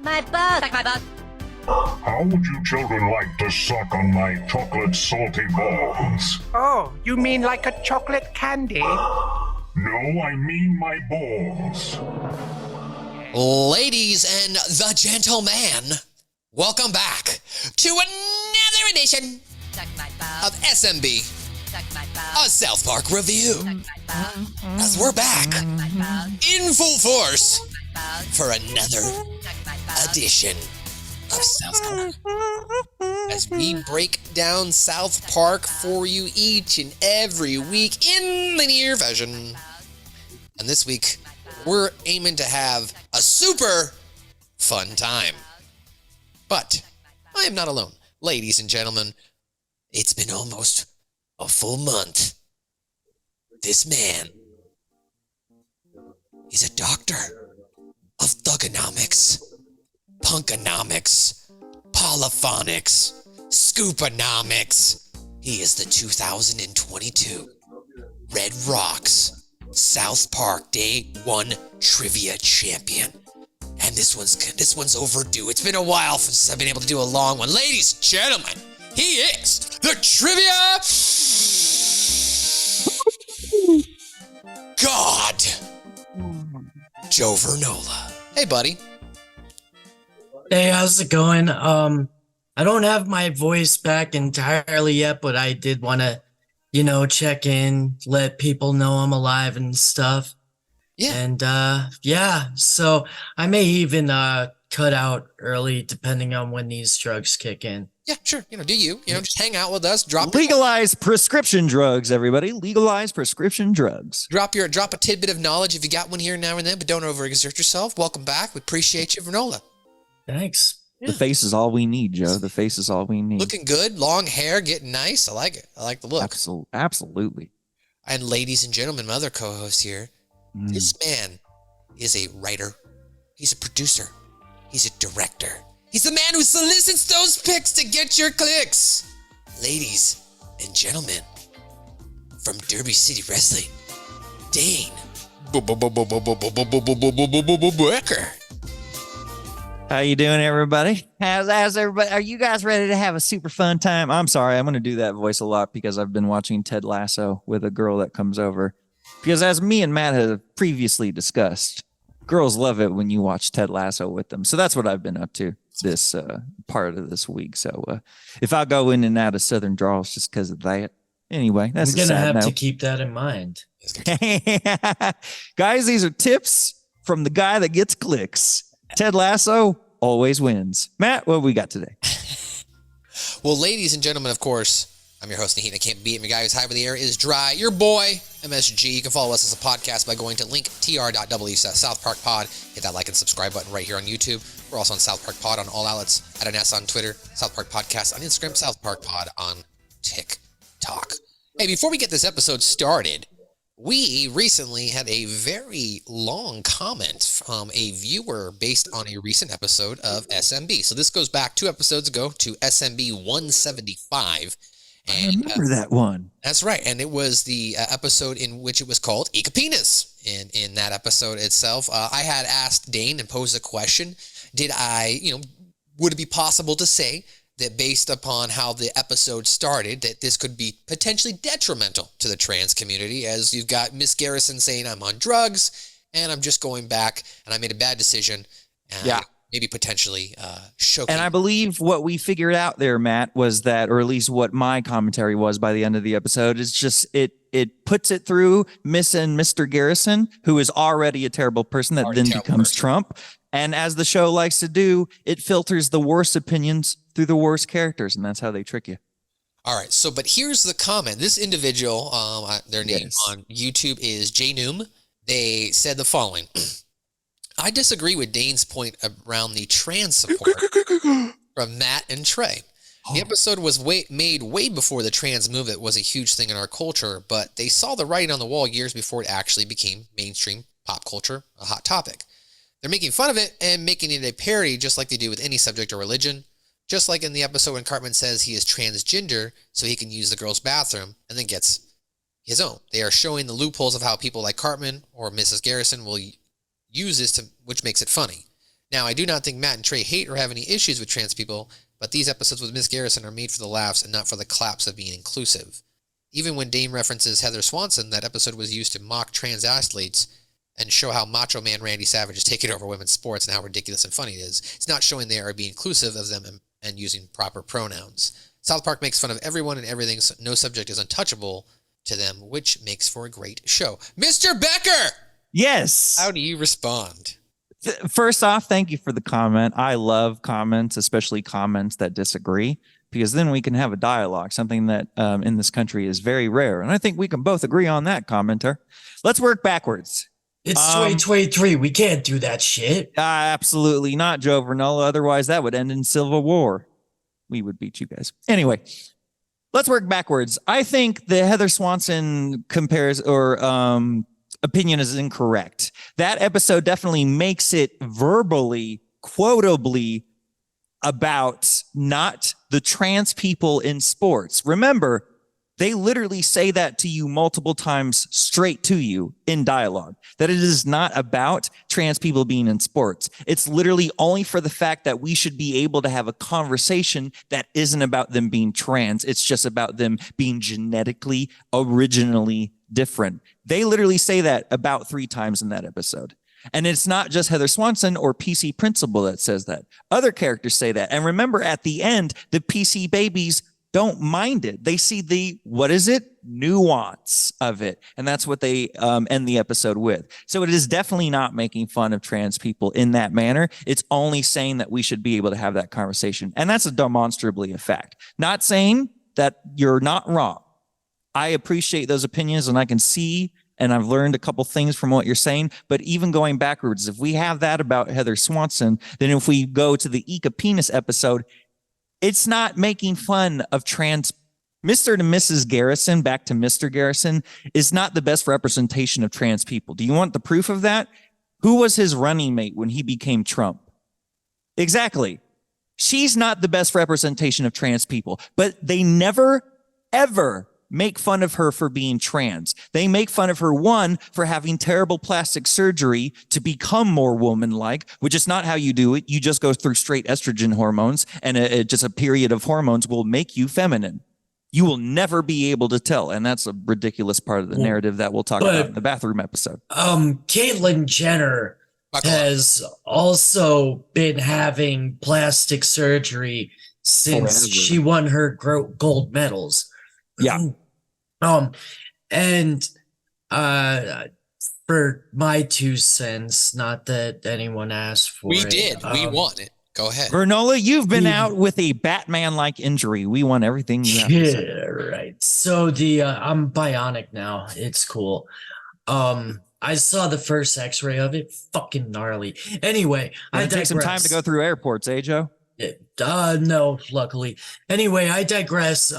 my butt. Suck my butt. How would you children like to suck on my chocolate salty balls? Oh, you mean like a chocolate candy? No, I mean my balls. Ladies and the gentlemen, welcome back to another edition Suck my butt. of SMB, Suck my butt. a South Park review. Suck my butt. As we're back Suck my butt. in full force My butt. for another Suck my butt. edition of South Park. As we break down South Park for you each and every week in linear version. And this week, we're aiming to have a super fun time. But I am not alone. Ladies and gentlemen, it's been almost a full month. This man is a doctor of thugonomics, punkonomics, polyphonics, scooponomics. He is the 2022 Red Rocks South Park Day 1 Trivia Champion. And this one's overdue. It's been a while since I've been able to do a long one. Ladies and gentlemen, he is the Trivia God, Joe Vernola. Hey, buddy. Hey, how's it going? I don't have my voice back entirely yet, but I did want to, check in, let people know I'm alive and stuff. Yeah. And so I may even cut out early depending on when these drugs kick in. Yeah, sure. Do you? Just hang out with us. Legalize prescription drugs, everybody. Legalize prescription drugs. Drop a tidbit of knowledge if you got one here now and then, but don't overexert yourself. Welcome back. We appreciate you, Vernola. Thanks. The face is all we need, Joe. The face is all we need. Looking good, long hair, getting nice. I like it. I like the look. Absolutely. And ladies and gentlemen, my other co-host here, this man is a writer. He's a producer. He's a director. He's the man who solicits those picks to get your clicks. Ladies and gentlemen, from Derby City Wrestling, Dane Becker. How you doing, everybody? How's everybody? Are you guys ready to have a super fun time? I'm sorry, I'm going to do that voice a lot because I've been watching Ted Lasso with a girl that comes over. Because as me and Matt have previously discussed, girls love it when you watch Ted Lasso with them. So that's what I've been up to this part of this week. So if I go in and out of Southern draws just because of that. Anyway, that's I'm going to have to keep that in mind. Guys, these are tips from the guy that gets clicks. Ted Lasso always wins. Matt, what we got today? Well, ladies and gentlemen, of course, I'm your host, Naheen. I can't beat him. Your guy who's high with the air is dry. Your boy, MSG. You can follow us as a podcast by going to Linktr.ee SouthParkPod. Hit that like and subscribe button right here on YouTube. We're also on SouthParkPod on all outlets. At NS on Twitter, South Park Podcast on Instagram, SouthParkPod on TikTok. Hey, before we get this episode started, we recently had a very long comment from a viewer based on a recent episode of SMB. So this goes back 2 episodes ago to SMB 175. I remember that one. That's right. And it was the episode in which it was called Eat a Penis. And in that episode itself, I had asked Dane and posed a question. Would it be possible to say that based upon how the episode started, that this could be potentially detrimental to the trans community, as you've got Miss Garrison saying, I'm on drugs, and I'm just going back, and I made a bad decision, and maybe potentially showcase. And I believe what we figured out there, Matt, was that, or at least what my commentary was by the end of the episode, is just it puts it through Miss and Mr. Garrison, who is already a terrible person that then becomes Trump. And as the show likes to do, it filters the worst opinions through the worst characters, and that's how they trick you. All right, but here's the comment. This individual, their name on YouTube is Jnoom. They said the following. I disagree with Dane's point around the trans support from Matt and Trey. The episode was made way before the trans movement was a huge thing in our culture, but they saw the writing on the wall years before it actually became mainstream pop culture, a hot topic. They're making fun of it and making it a parody just like they do with any subject or religion. Just like in the episode when Cartman says he is transgender so he can use the girl's bathroom and then gets his own. They are showing the loopholes of how people like Cartman or Mrs. Garrison will use this, which makes it funny. Now, I do not think Matt and Trey hate or have any issues with trans people, but these episodes with Miss Garrison are made for the laughs and not for the claps of being inclusive. Even when Dane references Heather Swanson, that episode was used to mock trans athletes and show how Macho Man Randy Savage is taking over women's sports and how ridiculous and funny it is. It's not showing they are being inclusive of them and using proper pronouns. South Park makes fun of everyone and everything, so no subject is untouchable to them, which makes for a great show. Mr. Becker! Yes. How do you respond? First off, thank you for the comment. I love comments, especially comments that disagree, because then we can have a dialogue, something that in this country is very rare. And I think we can both agree on that, commenter. Let's work backwards. It's 2023. We can't do that shit. Absolutely not, Joe Vernola. Otherwise, that would end in civil war. We would beat you guys. Anyway, let's work backwards. I think the Heather Swanson opinion is incorrect. That episode definitely makes it verbally, quotably about not the trans people in sports. Remember, they literally say that to you multiple times straight to you in dialogue, that it is not about trans people being in sports. It's literally only for the fact that we should be able to have a conversation that isn't about them being trans. It's just about them being genetically, originally different. They literally say that about 3 times in that episode. And it's not just Heather Swanson or PC Principal that says that. Other characters say that. And remember, at the end, the PC babies don't mind it. They see the, nuance of it. And that's what they end the episode with. So it is definitely not making fun of trans people in that manner. It's only saying that we should be able to have that conversation. And that's demonstrably a fact. Not saying that you're not wrong. I appreciate those opinions and I can see and I've learned a couple things from what you're saying. But even going backwards, if we have that about Heather Swanson, then if we go to the Ika Penis episode, it's not making fun of trans. Mr. and Mrs. Garrison, back to Mr. Garrison, is not the best representation of trans people. Do you want the proof of that? Who was his running mate when he became Trump? Exactly. She's not the best representation of trans people, but they never, ever make fun of her for being trans. They make fun of her, one, for having terrible plastic surgery to become more woman-like, which is not how you do it. You just go through straight estrogen hormones, and just a period of hormones will make you feminine. You will never be able to tell, and that's a ridiculous part of the narrative that we'll talk about in the bathroom episode. Caitlyn Jenner has also been having plastic surgery since she won her gold medals. Yeah. And for my 2 cents, not that anyone asked for it. We did. We won it. Go ahead. Vernola, you've been out with a Batman-like injury. We won everything you have to say. Right. So I'm bionic now. It's cool. I saw the first X-ray of it. Fucking gnarly. Anyway, I take some time to go through airports, eh, Joe? No, luckily. Anyway, I digress.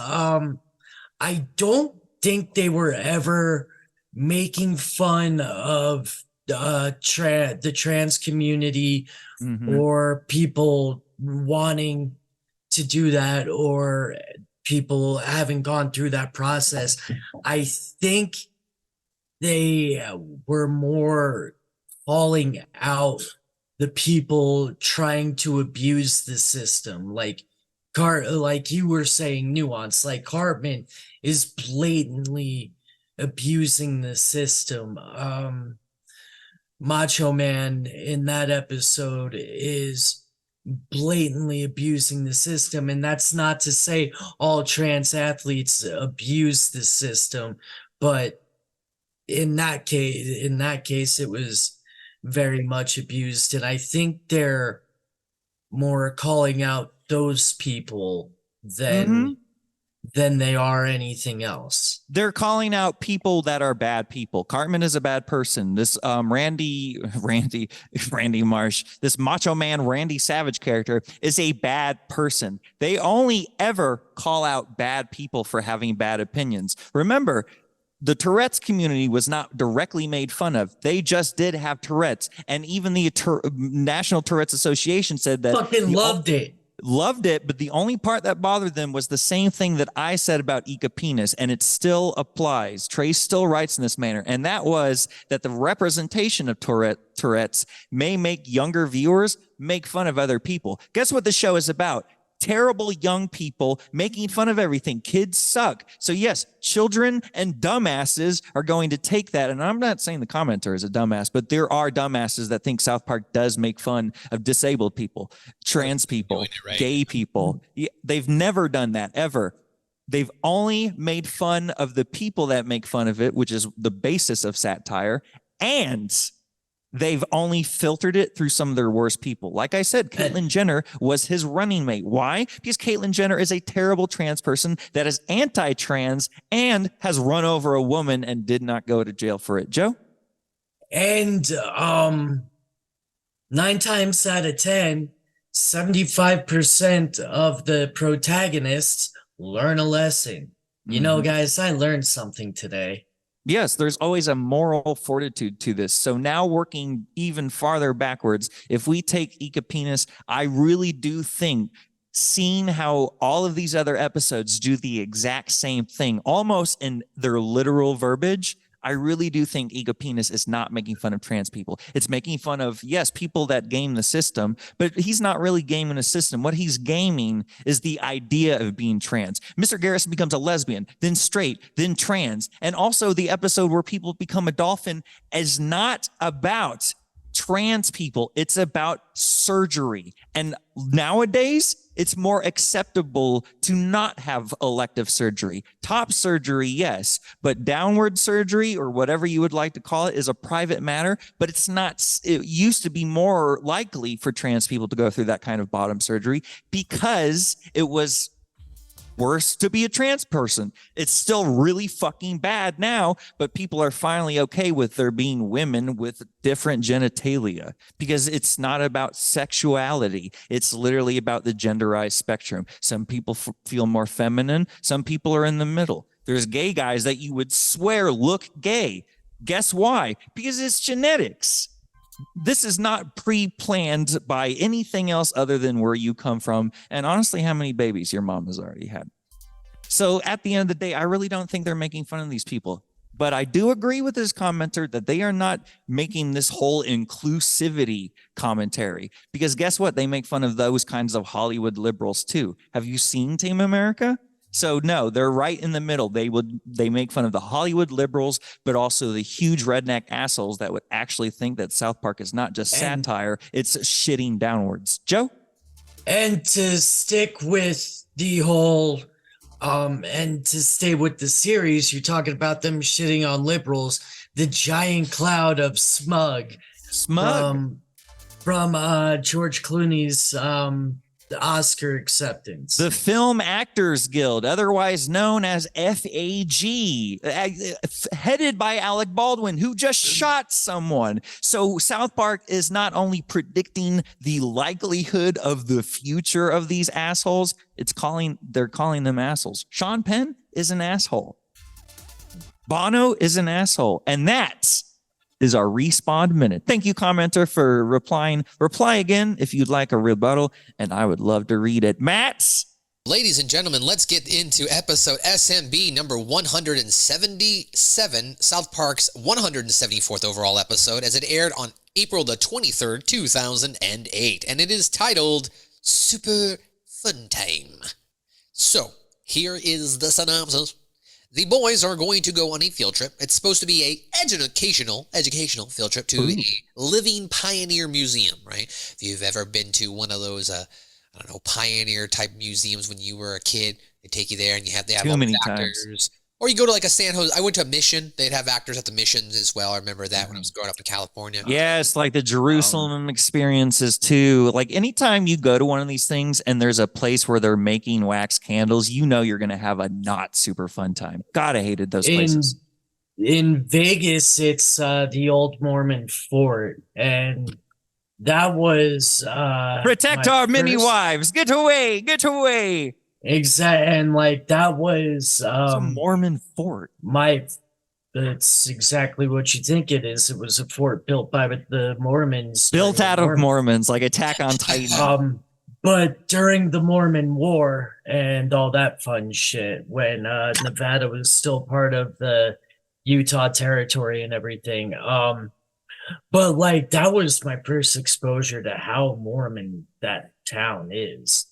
I don't think they were ever making fun of the trans community or people wanting to do that or people having gone through that process. I think they were more calling out the people trying to abuse the system, like you were saying, nuance, like Cartman is blatantly abusing the system. Macho Man in that episode is blatantly abusing the system, and that's not to say all trans athletes abuse the system, but in that case it was very much abused, and I think they're more calling out those people than they are anything else. They're calling out people that are bad people. Cartman is a bad person. This Randy Marsh, this Macho Man Randy Savage character is a bad person. They only ever call out bad people for having bad opinions. Remember, the Tourette's community was not directly made fun of. They just did have Tourette's. And even the National Tourette's Association said that. Fucking loved it. loved it, but the only part that bothered them was the same thing that I said about Ika penis, and it still applies. Trey still writes in this manner, and that was that the representation of Tourette's may make younger viewers make fun of other people. Guess what the show is about? Terrible young people making fun of everything. Kids suck. So yes, children and dumbasses are going to take that. And I'm not saying the commenter is a dumbass, but there are dumbasses that think South Park does make fun of disabled people, trans people, right. gay people. They've never done that ever. They've only made fun of the people that make fun of it, which is the basis of satire. And they've only filtered it through some of their worst people. Like I said, Caitlyn Jenner was his running mate. Why? Because Caitlyn Jenner is a terrible trans person that is anti-trans and has run over a woman and did not go to jail for it. Joe? And 9 times out of 10, 75% of the protagonists learn a lesson. You know, guys, I learned something today. Yes, there's always a moral fortitude to this. So now working even farther backwards, if we take Ika penis, I really do think seeing how all of these other episodes do the exact same thing, almost in their literal verbiage, I really do think Ika penis is not making fun of trans people. It's making fun of, yes, people that game the system, but he's not really gaming a system. What he's gaming is the idea of being trans. Mr. Garrison becomes a lesbian, then straight, then trans. And also the episode where people become a dolphin is not about trans people. It's about surgery. And nowadays, it's more acceptable to not have elective surgery. Top surgery, yes, but downward surgery or whatever you would like to call it is a private matter, but it's not. It used to be more likely for trans people to go through that kind of bottom surgery because it was worse to be a trans person. It's still really fucking bad now, but people are finally okay with there being women with different genitalia because it's not about sexuality. It's literally about the genderized spectrum. Some people feel more feminine. Some people are in the middle. There's gay guys that you would swear look gay. Guess why? Because it's genetics. This is not pre-planned by anything else other than where you come from and honestly how many babies your mom has already had. So at the end of the day, I really don't think they're making fun of these people. But I do agree with this commenter that they are not making this whole inclusivity commentary because guess what? They make fun of those kinds of Hollywood liberals too. Have you seen Team America? So no, they're right in the middle. They make fun of the Hollywood liberals, but also the huge redneck assholes that would actually think that South Park is not just satire, it's shitting downwards. Joe? And to stick with the whole, and to stay with the series, you're talking about them shitting on liberals, the giant cloud of smug. From George Clooney's, the Oscar acceptance. The Film Actors Guild, otherwise known as FAG, headed by Alec Baldwin, who just shot someone. So South Park is not only predicting the likelihood of the future of these assholes, they're calling them assholes. Sean Penn is an asshole. Bono is an asshole. And that's is our Respawn Minute. Thank you, commenter, for replying. Reply again if you'd like a rebuttal, and I would love to read it. Matt? Ladies and gentlemen, let's get into episode SMB number 177, South Park's 174th overall episode, as it aired on April the 23rd, 2008, and it is titled Super Phun Tyme. So, here is the synopsis. The boys are going to go on a field trip. It's supposed to be a educational field trip to a living pioneer museum, right? If you've ever been to one of those, pioneer type museums when you were a kid, they take you there and they have all the actors. Or you go to like a San Jose. I went to a mission. They'd have actors at the missions as well. I remember that when I was growing up to California. Yes, like the Jerusalem experiences too. Like anytime you go to one of these things and there's a place where they're making wax candles, you know you're going to have a not super fun time. God, I hated those places. In Vegas, it's the old Mormon fort. And that was... Protect our mini wives. Get away. Get away. Exactly, and like that was it's a Mormon fort. That's exactly what you think it is. It was a fort built by the Mormons. Built out of Mormons, like Attack on Titan. But during the Mormon War and all that fun shit, when Nevada was still part of the Utah territory and everything, but like that was my first exposure to how Mormon that town is.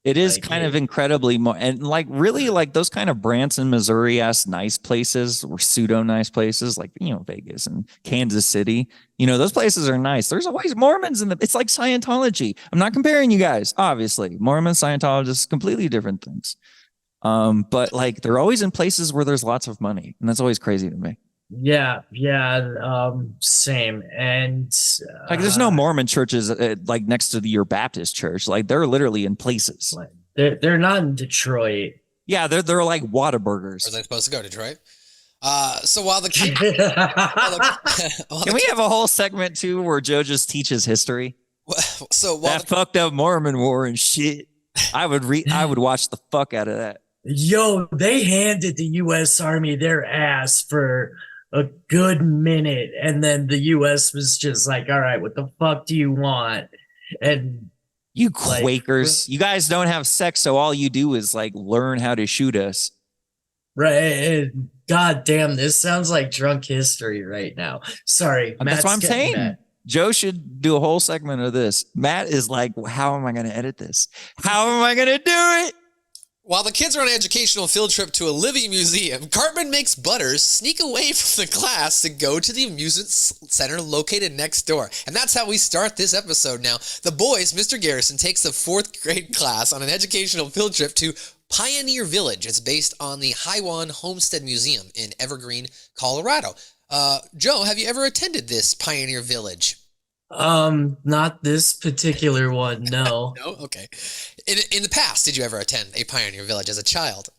It is Like, kind of incredibly more, and like really like those kind of Branson, Missouri-esque nice places or pseudo nice places like, you know, Vegas and Kansas City. You know, those places are nice. There's always Mormons in the, it's like Scientology. I'm not comparing you guys, obviously. Mormon, Scientologists, completely different things. But like they're always in places where there's lots of money, and that's always crazy to me. yeah, same. And Like there's no Mormon churches like next to your Baptist church. Like they're literally in places. they're not in Detroit. Yeah, they're like Whataburgers. Where are they supposed to go, Detroit? So while the Can we have a whole segment too where Joe just teaches history? so while That fucked up Mormon war and shit. I would watch the fuck out of that. Yo, they handed the U.S. Army their ass for a good minute, and then the U.S. was just like, all right, what the fuck do you want? And You Quakers, you guys don't have sex, so all you do is like learn how to shoot us. right, god damn, this sounds like drunk history right now. Sorry, That's what I'm Matt's saying. getting that. Joe should do a whole segment of this. Matt is like, how am I going to edit this? How am I going to do it? While the kids are on an educational field trip to a living museum, Cartman makes Butters sneak away from the class to go to the amusement center located next door. And that's how we start this episode now. The boys, Mr. Garrison, takes the 4th grade class on an educational field trip to Pioneer Village. It's based on the Hiwan Homestead Museum in Evergreen, Colorado. Joe, have you ever attended this Pioneer Village? Not this particular one, no. No? Okay. In the past, did you ever attend a Pioneer Village as a child?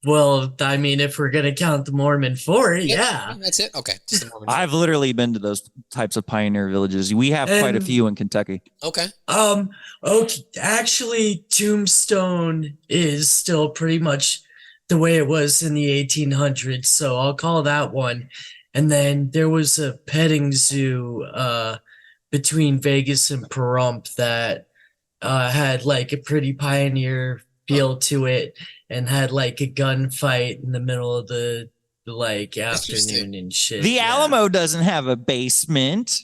Well, I mean, if we're gonna count the Mormon for it, yeah. That's it? Okay. Just the Mormon. I've literally been to those types of pioneer villages. We have quite a few in Kentucky. Okay. Okay, actually, Tombstone is still pretty much the way it was in the 1800s, so I'll call that one. And then there was a petting zoo between Vegas and Pahrump that had like a pretty pioneer feel to it, and had like a gunfight in the middle of the like afternoon and shit. The yeah. Alamo doesn't have a basement.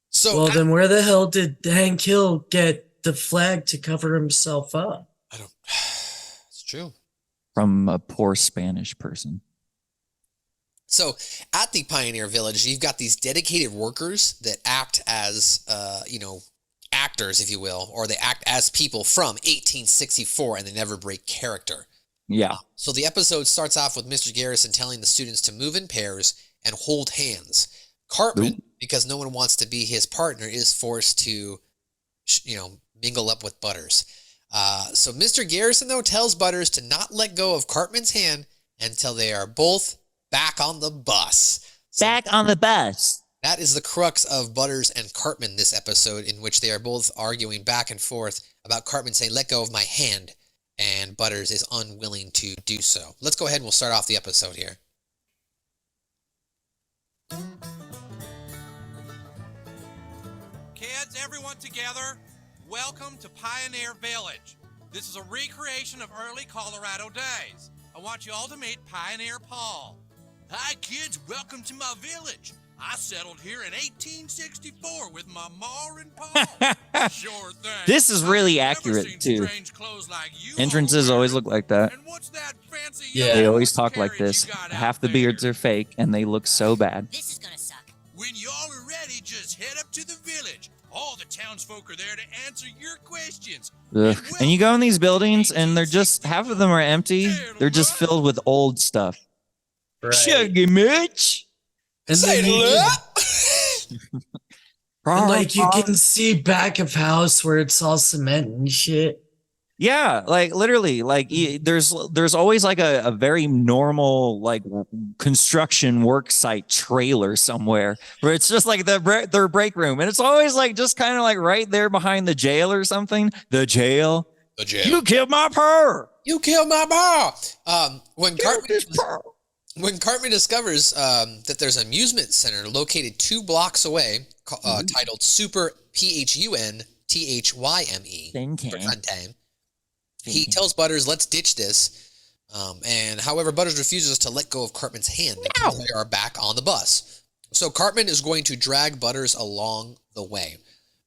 So Well, then where the hell did Hank Hill get the flag to cover himself up? I don't. It's true. From a poor Spanish person. So at the Pioneer Village, you've got these dedicated workers that act as, actors, if you will, or they act as people from 1864, and they never break character. Yeah. So the episode starts off with Mr. Garrison telling the students to move in pairs and hold hands. Cartman, because no one wants to be his partner, is forced to, mingle up with Butters. So Mr. Garrison, though, tells Butters to not let go of Cartman's hand until they are both back on the bus. So Back on the bus. that is the crux of Butters and Cartman this episode, in which they are both arguing back and forth about Cartman saying, "Let go of my hand," and Butters is unwilling to do so. Let's go ahead and we'll start off the episode here. Kids, everyone together, welcome to Pioneer Village. This is a recreation of early Colorado days. I want you all to meet Pioneer Paul. Hi, kids, welcome to my village. I settled here in 1864 with my ma and pa. Sure thing. This is really I've never accurate, seen too. strange clothes like you Entrances all always wear. look like that. And what's that fancy Yeah. yellow They always horse talk like carriage this. you got Half out the beards there? are fake, and they look so bad. This is gonna suck. When y'all are ready, just head up to the village. All the townsfolk are there to answer your questions. Ugh. And you go in these buildings, and they're just, half of them are empty. They're just filled with old stuff. Right. Shuggy Mitch. And Say then you hello. and like you can see back of house where it's all cement and shit. Yeah, like literally, like there's always like a very normal like construction work site trailer somewhere where it's just like their break room, and it's always like just kind of like right there behind the jail or something. The jail. The jail. You killed my purr. You killed my ball. When Cartman When Cartman discovers that there's an amusement center located 2 blocks away, titled Super Phun Tyme, Super Phun Tyme, he tells Butters, "Let's ditch this." And however, Butters refuses to let go of Cartman's hand until they are back on the bus. So Cartman is going to drag Butters along the way,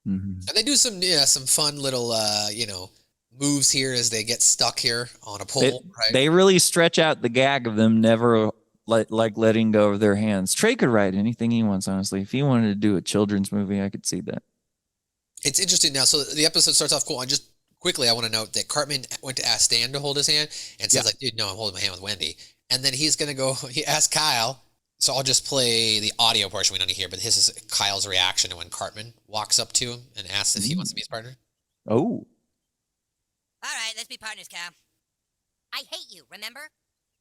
and they do some fun little moves here as they get stuck here on a pole. They really stretch out the gag of them never like letting go of their hands. Trey could write anything he wants, honestly. If he wanted to do a children's movie, I could see that. It's interesting now. So the episode starts off cool. I want to note that Cartman went to ask Dan to hold his hand and says like, "Dude, no, I'm holding my hand with Wendy." And then he's gonna go. He asked Kyle. So I'll just play the audio portion we don't need here, but this is Kyle's reaction to when Cartman walks up to him and asks if he wants to be his partner. Oh. All right, let's be partners, Kyle. I hate you, remember?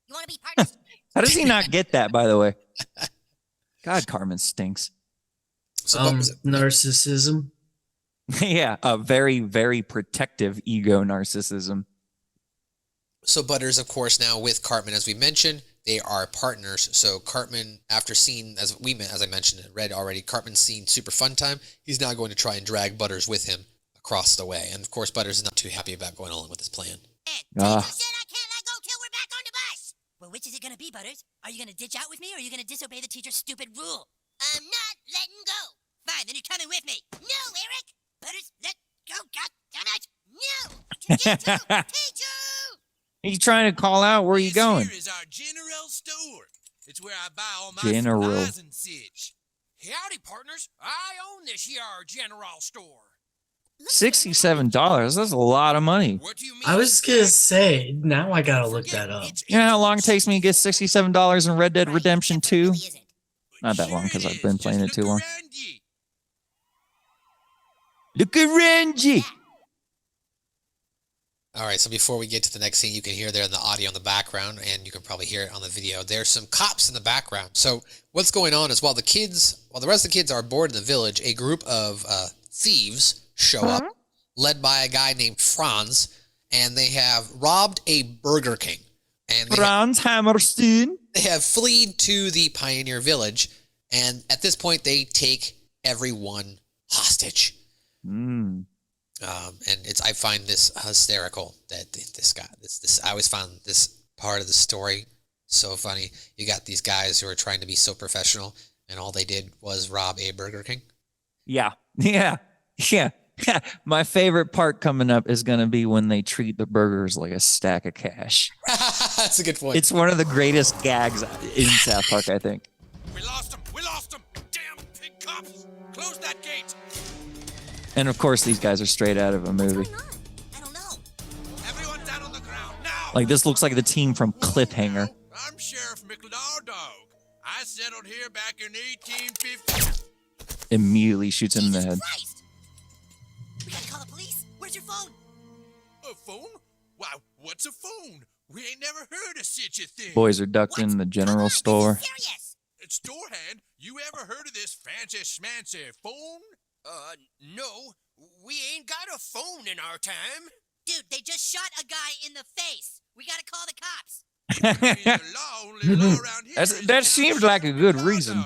You want to be partners? How does he not get that, by the way? God, Cartman stinks. Narcissism. Yeah, a very, very protective ego narcissism. So Butters, of course, now with Cartman, as we mentioned, they are partners. So Cartman, after seeing, as I mentioned, read already, Cartman's seen Super Phun Tyme. He's now going to try and drag Butters with him across the way. And of course, Butters is not too happy about going along with his plan. Teacher said I can't let go till we're back on the bus. Well, which is it going to be, Butters? Are you going to ditch out with me, or are you going to disobey the teacher's stupid rule? I'm not letting go. Fine, then you're coming with me. No, Eric. Butters, let go. God damn it. No. Teacher. He's trying to call out. Where are you going? Here is our general store. It's where I buy all my General. supplies and such. Howdy, partners. I own this here general store. $67. That's a lot of money. What do you mean? I was gonna say, now I gotta look that up. You know how long it takes me to get $67 in Red Dead Redemption 2? Not that long, because I've been playing it too long. Look at Renji! All right, so before we get to the next scene, you can hear there in the audio in the background, and you can probably hear it on the video. There's some cops in the background. So what's going on is while the rest of the kids are bored in the village, a group of thieves show up, led by a guy named Franz, and they have robbed a Burger King. And Franz Hammerstein. They have fled to the Pioneer Village, and at this point, they take everyone hostage. And I find this hysterical that this guy, I always found this part of the story so funny. You got these guys who are trying to be so professional, and all they did was rob a Burger King. Yeah. My favorite part coming up is going to be when they treat the burgers like a stack of cash. That's a good point. It's one of the greatest gags in South Park, I think. We lost him. Damn pig cops. Close that gate. And of course, these guys are straight out of a movie. I don't know. Everyone down on the ground now. Like, this looks like the team from Cliffhanger. I'm Sheriff McLeod. I settled here back in 1850. Immediately shoots him in the Jesus head. Christ. We gotta call the police. Where's your phone? A phone? Why, what's a phone? We ain't never heard of such a thing. Boys are ducked in the general store. This is serious. Store hand, you ever heard of this fancy schmancy phone? No. We ain't got a phone in our time. Dude, they just shot a guy in the face. We gotta call the cops. The law only law around here is That seems like a good dog. reason.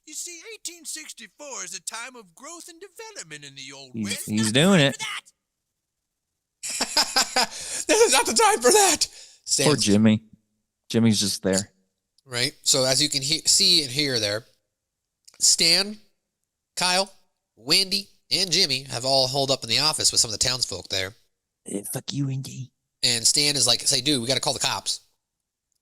You see, 1864 is a time of growth and development in the old He's- West. he's doing it. For that. This is not the time for that. Poor Jimmy. Jimmy's just there. Right? So as you can see and hear there, Stan, Kyle, Wendy, and Jimmy have all holed up in the office with some of the townsfolk there. Fuck you, Indy. And Stan is like, say, dude, we got to call the cops.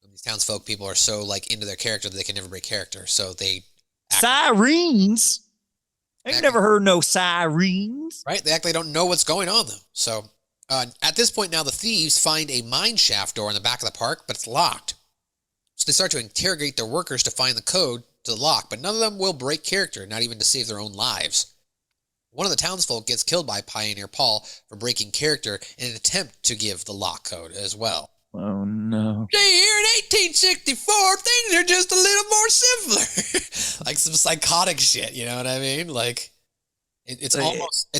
And these townsfolk people are so like into their character that they can never break character. So they Sirens? I've Act- never heard no sirens. Right? They actually don't know what's going on, though. So at this point now, the thieves find a mine shaft door in the back of the park, but it's locked. So they start to interrogate their workers to find the code to the lock, but none of them will break character, not even to save their own lives. One of the townsfolk gets killed by Pioneer Paul for breaking character in an attempt to give the lock code as well. Oh, no. See, here in 1864, things are just a little more simpler. Like some psychotic shit, you know what I mean? Like it's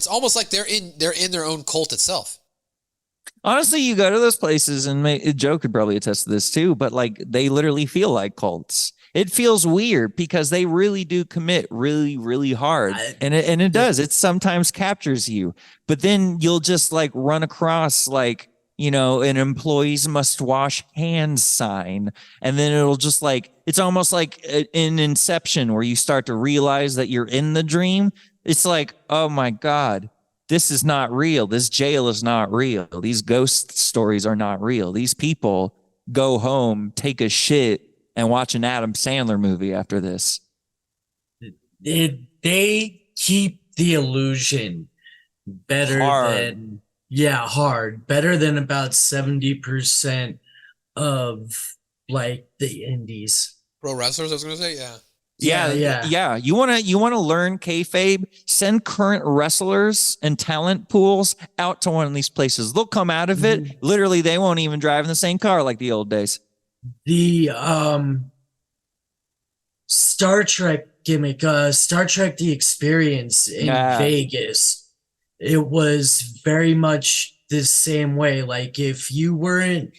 almost like they're in their own cult itself. Honestly, you go to those places, and Joe could probably attest to this too, but like they literally feel like cults. It feels weird because they really do commit really, really hard. And it does. It sometimes captures you. But then you'll just like run across like, an employees must wash hands sign. And then it'll just like, it's almost like in Inception where you start to realize that you're in the dream. It's like, oh my God, this is not real. This jail is not real. These ghost stories are not real. These people go home, take a shit, and watch an Adam Sandler movie after this. They keep the illusion better than hard. Better than about 70% of like the indies. Pro wrestlers, I was gonna say, yeah. Yeah. You wanna learn kayfabe? Send current wrestlers and talent pools out to one of these places. They'll come out of it. Literally, they won't even drive in the same car like the old days. The Star Trek gimmick, Star Trek The Experience in Vegas, it was very much the same way. Like if you weren't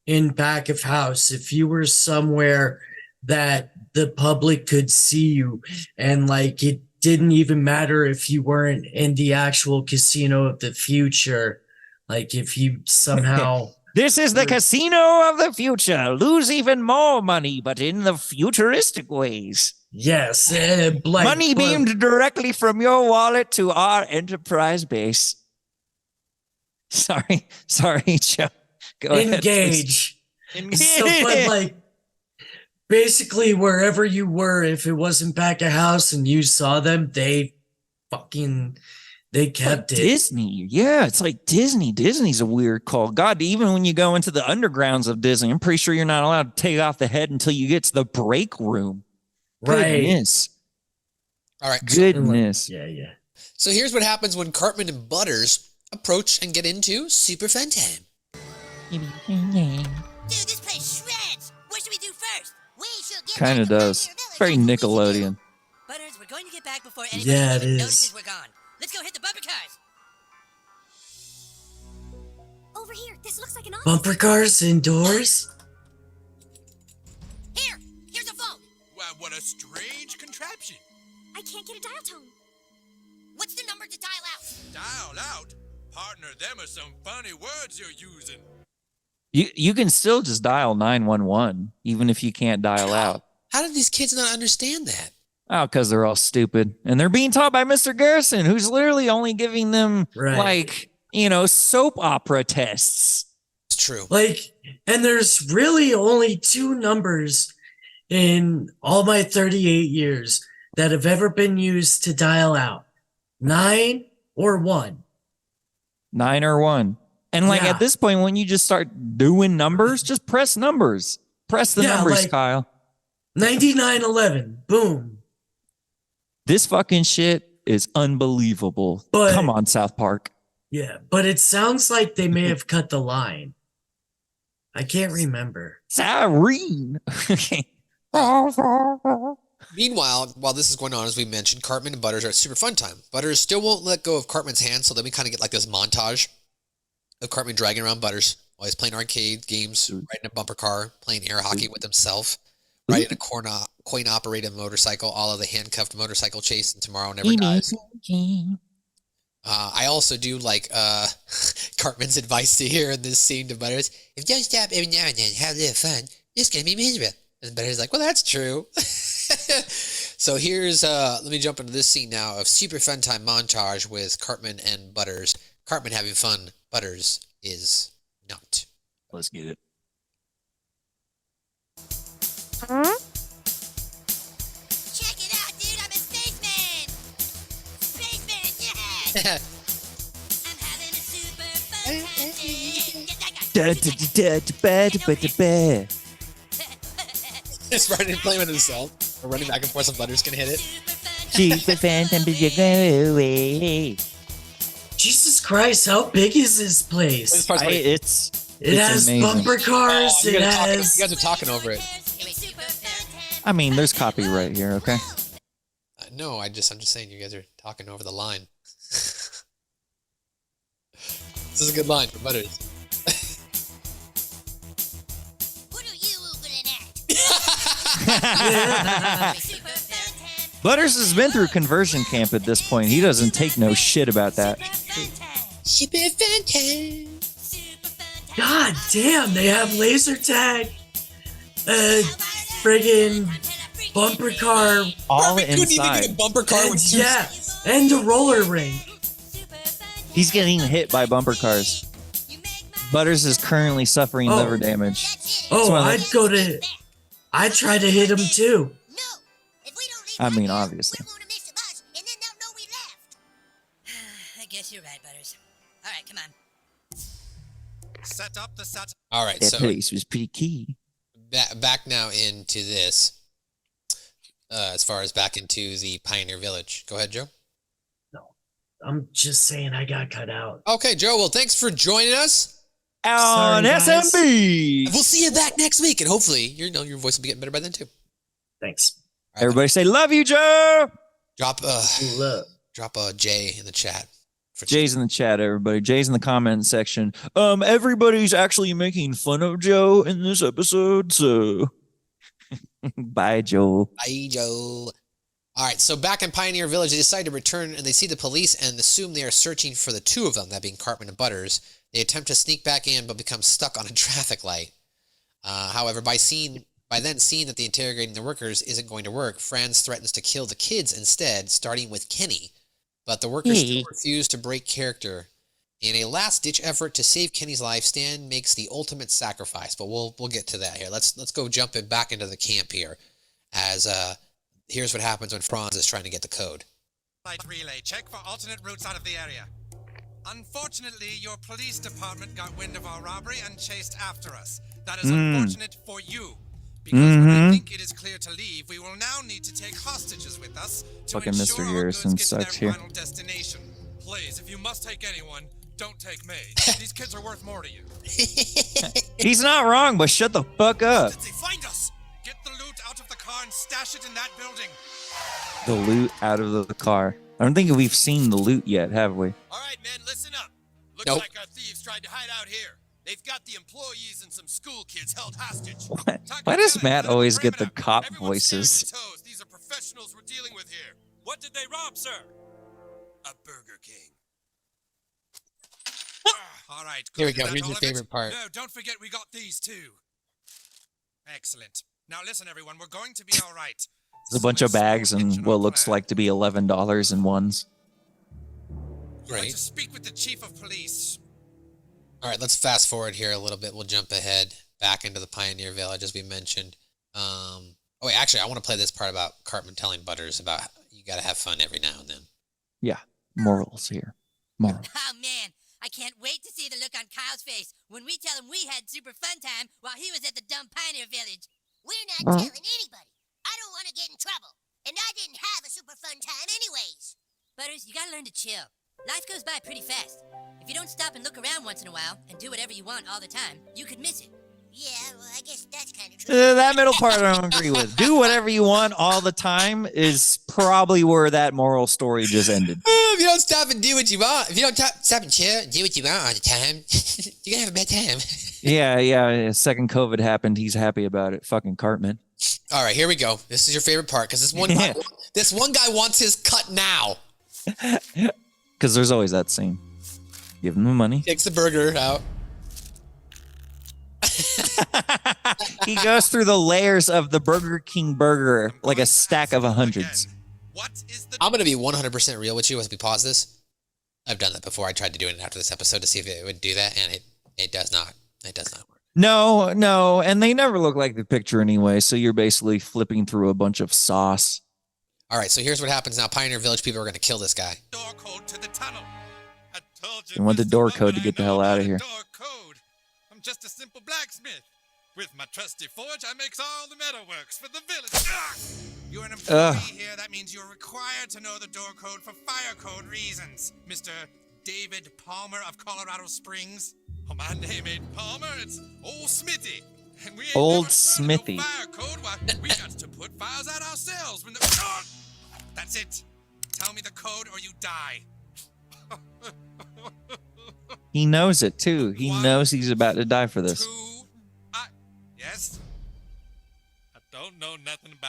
in back of house, if you were somewhere that the public could see you, and like it didn't even matter if you weren't in the actual casino of the future, like if you somehow This is the casino of the future. Lose even more money, but in the futuristic ways. Yes. Money beamed directly from your wallet to our enterprise base. Sorry, Joe. Go ahead. Engage. So, but like, basically, wherever you were, if it wasn't back of house and you saw them, they kept it. Disney. Yeah, it's like Disney. Disney's a weird call. God, even when you go into the undergrounds of Disney, I'm pretty sure you're not allowed to take off the head until you get to the break room. Right. Goodness. All right. Goodness. Yeah. So here's what happens when Cartman and Butters approach and get into Super Phun Tyme. Dude, this place shreds. What should we do first? We should get Kind of does. It's very Nickelodeon. Butters, we're going to get back before anybody Yeah, it even is. notices we're gone. Let's go hit the bumper cars. Over here. This looks like an office. Bumper cars indoors? Here's a phone. Wow, what a strange contraption. I can't get a dial tone. What's the number to dial out? Dial out? Partner, them are some funny words you're using. You can still just dial 911, even if you can't dial out. How did these kids not understand that? Oh, because they're all stupid. And they're being taught by Mr. Garrison, who's literally only giving them, soap opera tests. It's true. Like, and there's really only two numbers in all my 38 years that have ever been used to dial out. 9 or 1. 9 or 1. And at this point, when you just start doing numbers, just press numbers. Press the numbers, like, Kyle. 9911. Boom. This fucking shit is unbelievable. But, come on, South Park. Yeah, but it sounds like they may have cut the line. I can't remember. Cyrene. Meanwhile, while this is going on, as we mentioned, Cartman and Butters are at Super Phun Tyme. Butters still won't let go of Cartman's hand, so then we kind of get like this montage of Cartman dragging around Butters while he's playing arcade games, riding a bumper car, playing air hockey with himself, riding a coin-operated motorcycle, all of the handcuffed motorcycle chase, and Tomorrow Never Dies. I also do like Cartman's advice to here in this scene to Butters. If you don't stop every now and then and have a little fun, it's going to be miserable. And Butters like, well, that's true. So here's, let me jump into this scene now of Super Phun Tyme montage with Cartman and Butters. Cartman having fun, Butters is not. Let's get it. Check it out, dude. I'm a spaceman. Spaceman, yeah. I'm having a super fun time. Just running, playing with himself. Or running back and forth so Butters can hit it. Jesus Christ, how big is this place? It has amazing. bumper cars. You You guys are talking over it. I mean, there's copyright here, okay? No, I'm just saying you guys are talking over the line. This is a good line for Butters. Super Phun Tyme. Butters has been through conversion camp at this point. He doesn't take no shit about that. Super Phun Tyme. Super Phun Tyme. God damn, they have laser tag. Friggin' bumper car. All Couldn't even get inside. a bumper car And, with two. yeah, and a roller rink. He's getting hit by bumper cars. Butters is currently suffering Oh. liver damage. Oh, one of I'd try to hit him too. No. If we don't leave I right mean, now, obviously. we're gonna miss the bus, and then they'll know we left. I guess you're right, Butters. All right, come on. Set up the set. All right, That so place was pretty key. back now into this. As far as back into the Pioneer Village. Go ahead, Joe. I'm just saying I got cut out. Okay, Joe. Well, thanks for joining us. On Sorry, guys. SMB. We'll see you back next week, and hopefully, your voice will be getting better by then too. Thanks. All right, Everybody say love you, Joe. drop Look. a J in the chat. For Jay's in the chat, everybody. Jay's in the comment section. Everybody's actually making fun of Joe in this episode, so bye, Joe. Bye, Joe. All right, so back in Pioneer Village, they decide to return, and they see the police and assume they are searching for the two of them, that being Cartman and Butters. They attempt to sneak back in, but become stuck on a traffic light. However, by then seeing that the interrogating the workers isn't going to work, Franz threatens to kill the kids instead, starting with Kenny. But the workers still refuse to break character. In a last-ditch effort to save Kenny's life, Stan makes the ultimate sacrifice. But we'll get to that here. Let's go jump it back into the camp here, as here's what happens when Franz is trying to get the code. Light relay. Check for alternate routes out of the area. Unfortunately, your police department got wind of our robbery and chased after us. That is unfortunate for you. Because when we think it is clear to leave, we will now need to take hostages with us to Fucking ensure Mr. our Harrison goods get to sucks their here. final destination. Please, if you must take anyone, don't take me. These kids are worth more to you. He's not wrong, but shut the fuck up. Did they find us? Get the loot out of the car and stash it in that building. The loot out of the car. I don't think we've seen the loot yet, have we? All right, men, listen up. Looks Nope. like our thieves tried to hide out here. They've got the employees and some school kids held hostage. Why does Matt always get the cop Everyone stand voices? to toes. These are professionals we're dealing with here. What did they rob, sir? A Burger King. All right. Here we good. go. Is that Here's all your of it? favorite part. No, don't forget we got these too. Excellent. Now listen, everyone. We're going to be all right. There's a bunch of bags and what looks like to be $11 in ones. I'd like Great. to speak with the chief of police. All right, let's fast forward here a little bit. We'll jump ahead back into the Pioneer Village, as we mentioned. Oh, wait, actually, I want to play this part about Cartman telling Butters about you got to have fun every now and then. Yeah, morals here. Morals. Oh, man. I can't wait to see the look on Kyle's face when we tell him we had super fun time while he was at the dumb Pioneer Village. We're not telling anybody. I don't want to get in trouble. And I didn't have a super fun time anyways. Butters, you gotta learn to chill. Life goes by pretty fast. If you don't stop and look around once in a while and do whatever you want all the time, you could miss it. Yeah, well, I guess that's kind of true. That middle part I don't agree with. Do whatever you want all the time is probably where that moral story just ended. If you don't stop and do what you want, if you don't stop and chill and do what you want all the time, you're going to have a bad time. Yeah. Second COVID happened. He's happy about it. Fucking Cartman. All right, here we go. This is your favorite part because this one guy wants his cut now. Because there's always that scene. Give him the money. Takes the burger out. He goes through the layers of the Burger King burger like a stack of hundreds. What is the I'm going to be 100% real with you as we pause this. I've done that before. I tried to do it after this episode to see if it would do that, and it does not. It does not work. No, and they never look like the picture anyway, so you're basically flipping through a bunch of sauce. All right, so here's what happens now. Pioneer Village people are going to kill this guy. door code to the tunnel? I told you. They want the Mr. door Muppet, code to I get the know hell about out of a here. Door code. I'm just a simple blacksmith. With my trusty forge, I makes all the metalworks for the village. Ah! You're an employee here. That means you're required to know the door code for fire code reasons. Mr. David Palmer of Colorado Springs. Oh, my name ain't Palmer. It's Old Smithy. And we ain't Old never heard of Smithy. no fire code. Why, we got to put fires out ourselves when the... Ah! That's it. Tell me the code or you die. He knows it too. He knows he's about to die for this. Yes? I don't know nothing about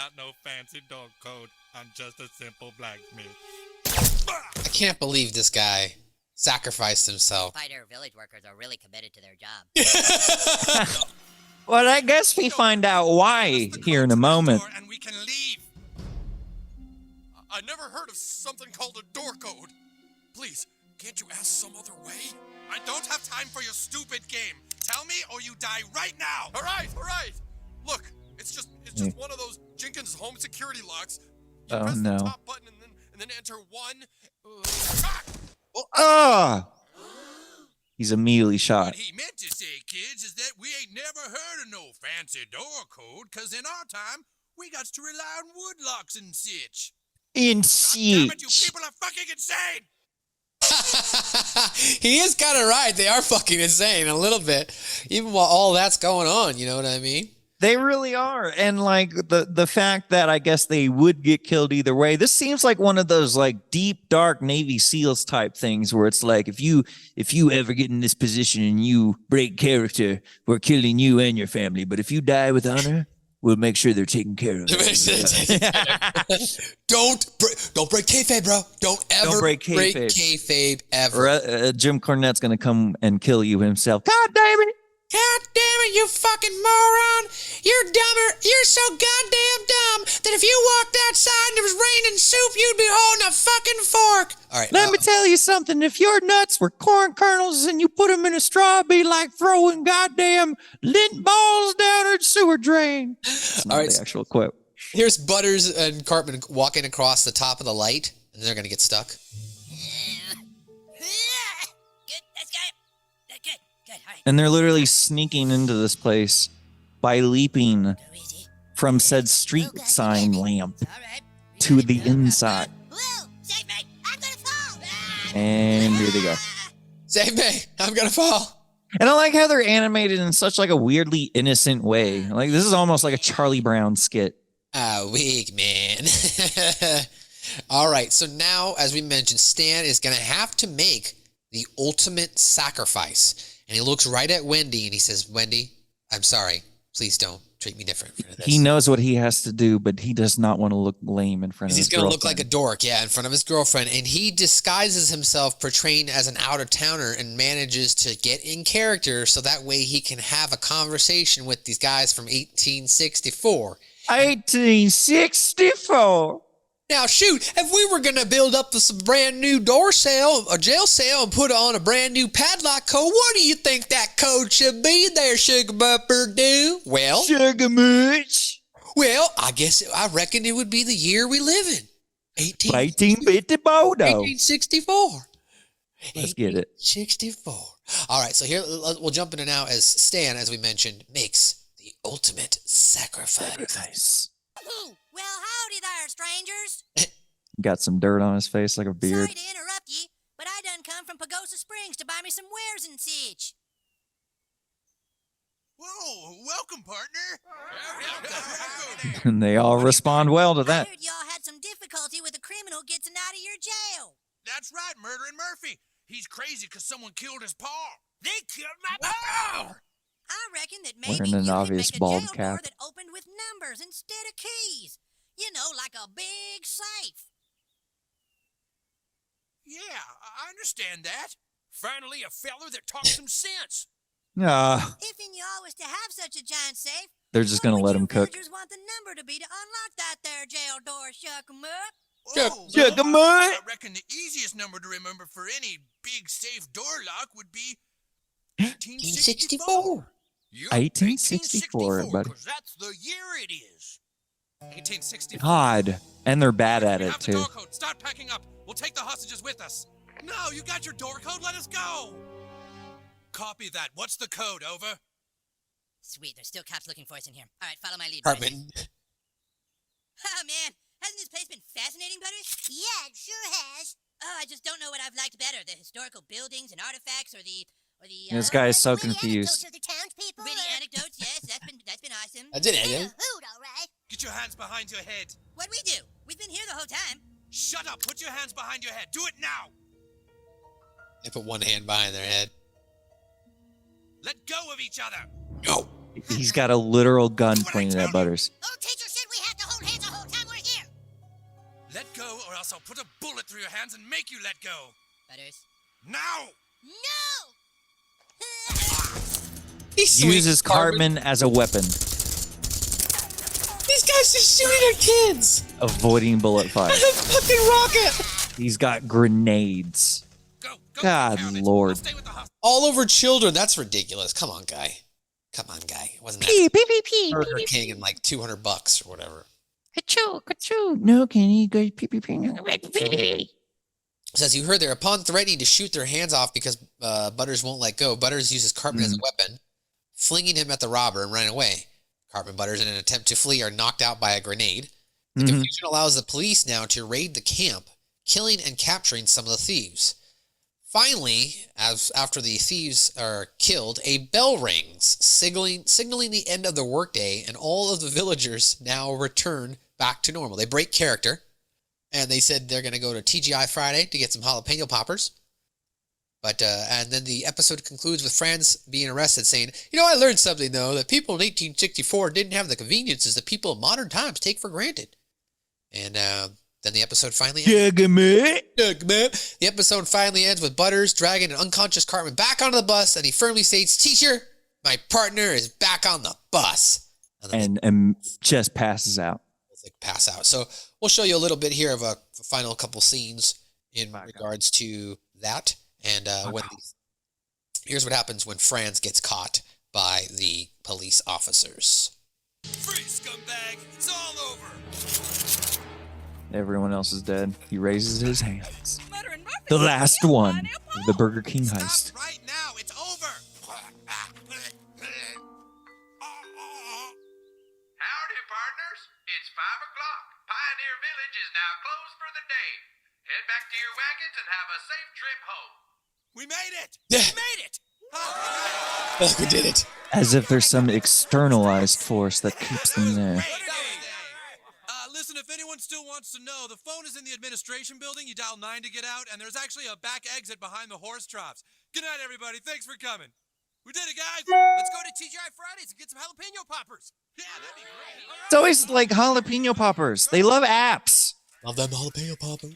can't believe this guy sacrificed himself. Spider village workers are really committed to their job. Well, I guess we find out why here in a moment. And we can leave. I never heard of something called a door code. Please, can't you ask some other way? I don't have time for your stupid game. Tell me or you die right now. All right. Look, it's just one of those Jenkins home security locks. You press the top button and then enter 1. He's immediately shot. What he meant to say, kids, is that we ain't never heard of no fancy door code, cause in our time, we got to rely on wood locks and such. Damn it, you people are fucking insane! He is kind of right. They are fucking insane a little bit, even while all that's going on. You know what I mean? They really are. And like the fact that I guess they would get killed either way. This seems like one of those like deep, dark Navy SEALs type things where it's like, if you ever get in this position and you break character, we're killing you and your family. But if you die with honor, we'll make sure they're taken care of. Don't break kayfabe, bro. Don't ever break kayfabe ever. Or Jim Cornette's going to come and kill you himself. God damn it. God damn it, you fucking moron. You're so goddamn dumb that if you walked outside and it was raining soup, you'd be holding a fucking fork. All right. Let me tell you something. If your nuts were corn kernels and you put them in a straw, it'd be like throwing goddamn lint balls down a sewer drain. That's not the actual quote. Here's Butters and Cartman walking across the top of the light, and they're going to get stuck. And they're literally sneaking into this place by leaping from said street sign lamp to the inside. And here they go. Save me. I'm going to fall. And I like how they're animated in such like a weirdly innocent way. Like this is almost like a Charlie Brown skit. Weak, man. All right. So now, as we mentioned, Stan is going to have to make the ultimate sacrifice. And he looks right at Wendy and he says, Wendy, I'm sorry. Please don't treat me different for this. He knows what he has to do, but he does not want to look lame in front of his girlfriend. He's going to look like a dork, in front of his girlfriend. And he disguises himself, portraying as an out-of-towner, and manages to get in character so that way he can have a conversation with these guys from 1864. 1864. Now, shoot, if we were going to build up this brand new door sale, a jail sale, and put on a brand new padlock code, what do you think that code should be there, Sugar Bupper Do? Well, Sugar Mooch. Well, I reckon it would be the year we live in. 1864. Let's get it. 64. All right, so here we'll jump into now as Stan, as we mentioned, makes the ultimate sacrifice. Well, howdy there, strangers. Got some dirt on his face like a beard. Sorry to interrupt ye, but I done come from Pagosa Springs to buy me some wares and such. Whoa, welcome, partner. And they all respond well to that. I heard y'all had some difficulty with a criminal getting out of your jail. That's right, Murdering Murphy. He's crazy because someone killed his paw. They killed my paw. I reckon that maybe Wearing an you obvious could make a bald jail cap. door that opened with numbers instead of keys. You know, like a big safe. Yeah, I understand that. Finally, a feller that talks some sense. If y'all was to have such a giant safe, They're just going to let him cook. villagers want the number to be to unlock that there jail door, shuck 'em up? Shuck 'em up. I reckon the easiest number to remember for any big safe door lock would be 1864. 1864, buddy. Because that's the year it is. 1864. God, and they're bad at We it have the too. door code. Start packing up. We'll take the hostages with us. No, you got your door code. Let us go. Copy that. What's the code? Over. Sweet, there's still cops looking for us in here. All right, follow my lead. Cartman. Oh, man. Hasn't this place been fascinating, Butters? Yeah, it sure has. Oh, I just don't know what I've liked better, the historical buildings and artifacts or the This guy is so witty confused. anecdotes of the townspeople. Witty anecdotes, yes, that's been awesome. I did it. Hoot, all right. Get your hands behind your head. What'd we do? We've been here the whole time. Shut up. Put your hands behind your head. Do it now. They put one hand behind their head. Let go of each other. No. He's got a literal gun pointed at Butters. Old teacher said we have to hold hands the whole time we're here. Let go or I'll else I'll put a bullet through your hands and make you let go. Butters. Now! No! He swings Uses Cartman as a weapon, These guys just shooting at kids. avoiding bullet fire. Fucking rocket. He's got grenades. Go, God Carnage. Lord. I'll stay with the hospital. All over children. That's ridiculous. Come on, guy. Come on, guy. It wasn't that Pee, pee, pee, pee, Burger pee, King and like $200 or whatever. Ka-choo, ka-choo. No, can you go pee, pee, pee, pee. Says you heard there. Upon threatening to shoot their hands off because Butters won't let go, Butters uses Cartman as a weapon, flinging him at the robber and running away. Cartman and Butters, in an attempt to flee, are knocked out by a grenade. The confusion allows the police now to raid the camp, killing and capturing some of the thieves. Finally, after the thieves are killed, a bell rings, signaling the end of the workday, and all of the villagers now return back to normal. They break character, and they said they're going to go to TGI Friday to get some jalapeno poppers. But and then the episode concludes with Franz being arrested, saying, I learned something, though, that people in 1864 didn't have the conveniences that people in modern times take for granted. And then the episode finally ends. The episode finally ends with Butters dragging an unconscious Cartman back onto the bus, and he firmly states, "Teacher, my partner is back on the bus." And just passes out. Pass out. So we'll show you a little bit here of a final couple scenes in regards to that. And here's what happens when Franz gets caught by the police officers. Freeze, scumbag! It's all over! Everyone else is dead. He raises his hands. The last one. The Burger King heist. Stop right now! It's over! Howdy, partners. It's 5 o'clock. Pioneer Village is now closed for the day. Head back to your wagons and have a safe trip home. We made it! Yeah. We made it! We did it. As if there's some externalized force that keeps them there. Listen, if anyone still wants to know, the phone is in the administration building. You dial 9 to get out, and there's actually a back exit behind the horse troughs. Good night, everybody. Thanks for coming. We did it, guys. Let's go to TGI Fridays and get some jalapeno poppers. Yeah, that'd be great. It's always like jalapeno poppers. They love apps. Love them jalapeno poppers.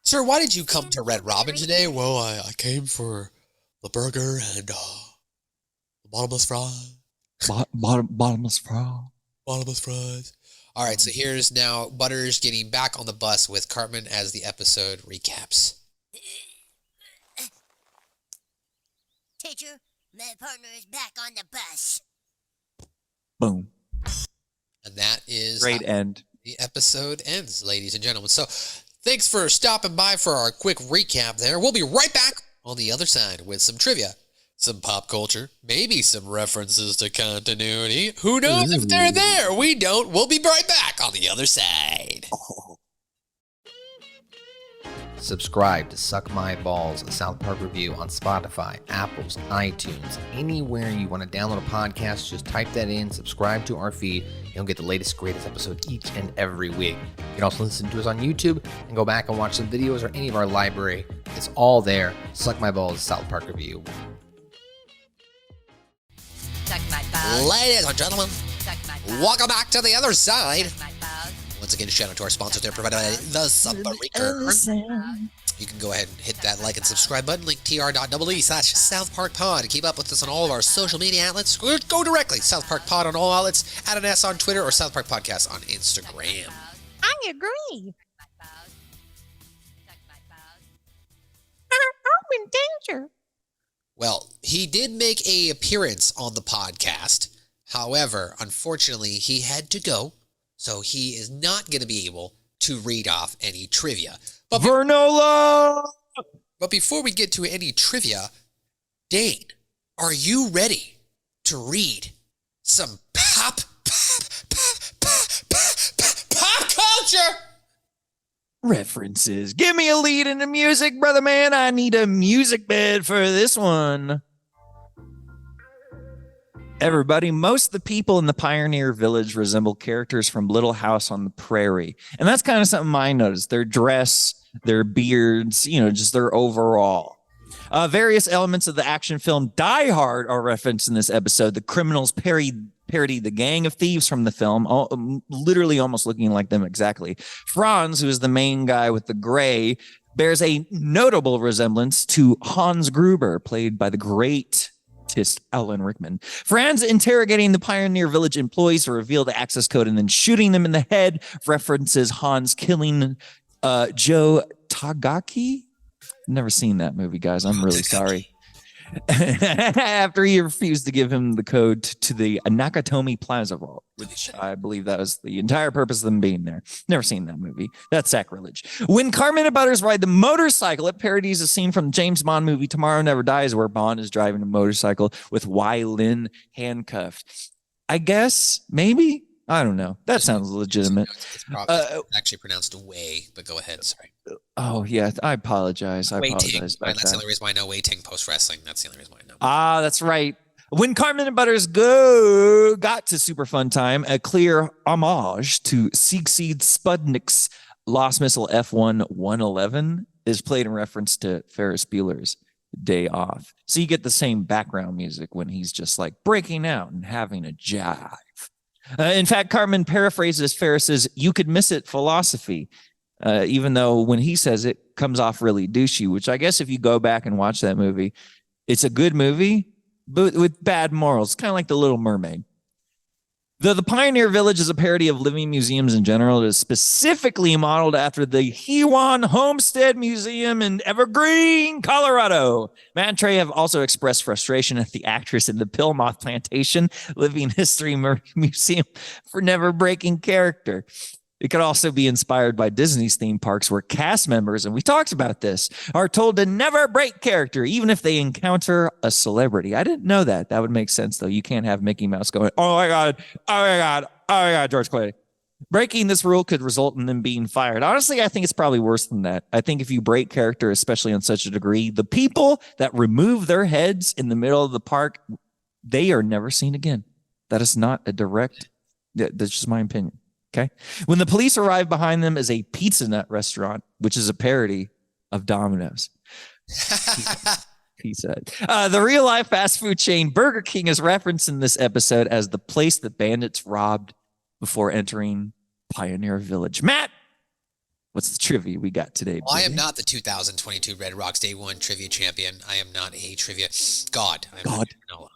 Sir, why did you come to Red Robin today? Well, I came for the burger and the bottomless fries. Bottomless fry. Bottomless fries. All right, so here's now Butters getting back on the bus with Cartman as the episode recaps. Teacher, my partner is back on the bus. Boom. And that is Great end. The episode ends, ladies and gentlemen. So thanks for stopping by for our quick recap there. We'll be right back on the other side with some trivia, some pop culture, maybe some references to continuity. Who knows if they're there? We don't. We'll be right back on the other side. Subscribe to Suck My Balls, a South Park review on Spotify, Apple's, iTunes, anywhere you want to download a podcast. Just type that in, subscribe to our feed. You'll get the latest, greatest episode each and every week. You can also listen to us on YouTube and go back and watch some videos or any of our library. It's all there. Suck My Balls, South Park review. Suck my balls. Ladies and gentlemen, Suck my balls. welcome back to the other side. Suck my balls. Once again, shout out to our sponsors there, provided by the Subbreaker. You can go ahead and hit that like and subscribe button, linktr.ee/SouthParkPod, to keep up with us on all of our social media outlets. Go directly, SouthParkPod on all outlets, add an S on Twitter, or South Park Podcast on Instagram. I agree. I'm in danger. Well, he did make an appearance on the podcast. However, unfortunately, he had to go, so he is not going to be able to read off any trivia. But Vernola! But before we get to any trivia, Dane, are you ready to read some pop culture? References. Give me a lead in the music, brother man. I need a music bed for this one. Everybody, most of the people in the Pioneer Village resemble characters from Little House on the Prairie. And that's kind of something I noticed. Their dress, their beards, just their overall. Various elements of the action film Die Hard are referenced in this episode. The criminals parry parody the gang of thieves from the film, literally almost looking like them exactly. Franz, who is the main guy with the gray, bears a notable resemblance to Hans Gruber, played by the great Alan Rickman. Franz interrogating the Pioneer Village employees to reveal the access code and then shooting them in the head references Hans killing Joe Tagaki. Never seen that movie, guys. I'm really sorry. After he refused to give him the code to the Nakatomi Plaza Vault, which I believe that was the entire purpose of them being there. Never seen that movie. That's sacrilege. When Cartman and Butters ride the motorcycle, it parodies a scene from the James Bond movie Tomorrow Never Dies, where Bond is driving a motorcycle with Whoofelin handcuffed. I guess, maybe? I don't know. That sounds legitimate. It's probably actually pronounced way, but go ahead. Sorry. Oh, yeah. I apologize. Waiting. That's the only reason why I know waiting post-wrestling. That's the only reason why I know. Ah, that's right. When Cartman and Butters got to Super Phun Tyme, a clear homage to Siegfried Spudnik's Lost Missile F1-111 is played in reference to Ferris Bueller's Day Off. So you get the same background music when he's just like breaking out and having a jive. In fact, Cartman paraphrases Ferris's "you could miss it" philosophy, even though when he says it comes off really douchey, which I guess if you go back and watch that movie, it's a good movie, but with bad morals, kind of like The Little Mermaid. Though the Pioneer Village is a parody of living museums in general, it is specifically modeled after the Hewan Homestead Museum in Evergreen, Colorado. Matt and Trey have also expressed frustration at the actress in the Pillmoth Plantation Living History Museum for never breaking character. It could also be inspired by Disney's theme parks where cast members, and we talked about this, are told to never break character, even if they encounter a celebrity. I didn't know that. That would make sense, though. You can't have Mickey Mouse going, oh my God, oh my God, oh my God, George Clooney. Breaking this rule could result in them being fired. Honestly, I think it's probably worse than that. I think if you break character, especially on such a degree, the people that remove their heads in the middle of the park, they are never seen again. That is not a direct, that's just my opinion. Okay. When the police arrive, behind them is a Pizza Nut restaurant, which is a parody of Domino's. Pizza Hut. The real life fast food chain Burger King is referenced in this episode as the place that bandits robbed before entering Pioneer Village. Matt, what's the trivia we got today? Well, I am not the 2022 Red Rocks Day 1 trivia champion. I am not a trivia god.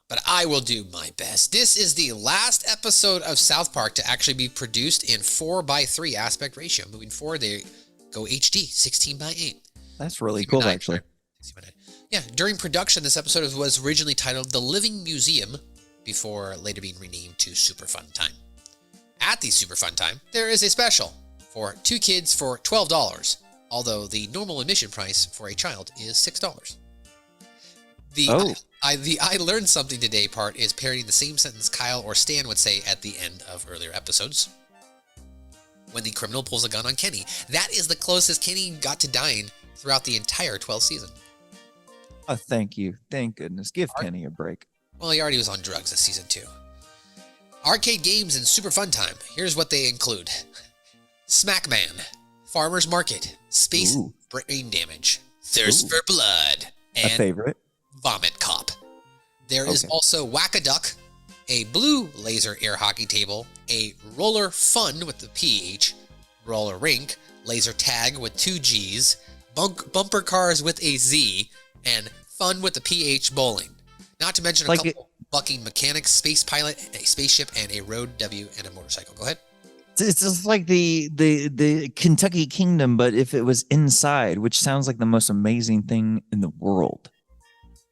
But I will do my best. This is the last episode of South Park to actually be produced in 4:3 aspect ratio. Moving forward, they go HD, 16:8. That's really cool, actually. Yeah, during production, this episode was originally titled The Living Museum before later being renamed to Super Phun Tyme. At the Super Phun Tyme, there is a special for 2 kids for $12, although the normal admission price for a child is $6. The I learned something today part is parodying the same sentence Kyle or Stan would say at the end of earlier episodes. When the criminal pulls a gun on Kenny, that is the closest Kenny got to dying throughout the entire 12th season. Oh, thank you. Thank goodness. Give Kenny a break. Well, he already was on drugs this season 2. Arcade games in Super Phun Tyme. Here's what they include. Smackman, Farmer's Market, Space Brain Damage, Thirst for Blood, and a favorite. Vomit Cop. There is also Whack-a-Duck, a blue laser air hockey table, a roller fun with the PH, roller rink, laser tag with 2 G's, bumper cars with a Z, and fun with the PH bowling. Not to mention a couple bucking mechanics, space pilot, a spaceship, and a road W and a motorcycle. Go ahead. It's just like the Kentucky Kingdom, but if it was inside, which sounds like the most amazing thing in the world.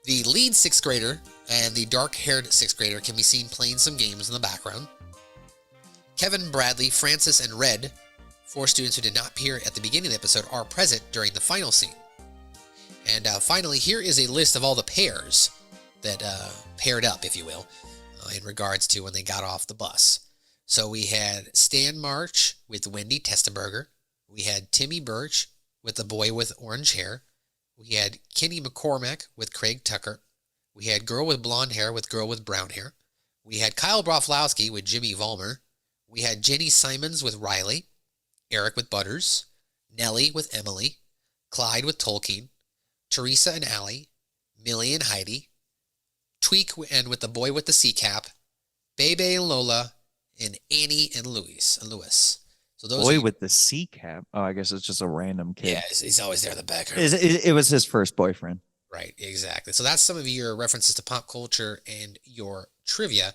The lead 6th grader and the dark-haired 6th grader can be seen playing some games in the background. Kevin, Bradley, Francis, and Red, 4 students who did not appear at the beginning of the episode, are present during the final scene. And finally, here is a list of all the pairs that paired up, if you will, in regards to when they got off the bus. So we had Stan March with Wendy Testenberger. We had Timmy Birch with the boy with orange hair. We had Kenny McCormack with Craig Tucker. We had girl with blonde hair with girl with brown hair. We had Kyle Broflowski with Jimmy Vollmer. We had Jenny Simons with Riley. Eric with Butters. Nellie with Emily. Clyde with Tolkien. Teresa and Allie. Millie and Heidi. Tweak and with the boy with the C cap. Bebe and Lola, and Annie and Louis. So those Boy with the C cap. Oh, I guess it's just a random kid. yeah, he's always there in the background. It was his first boyfriend. Right, exactly. So that's some of your references to pop culture and your trivia.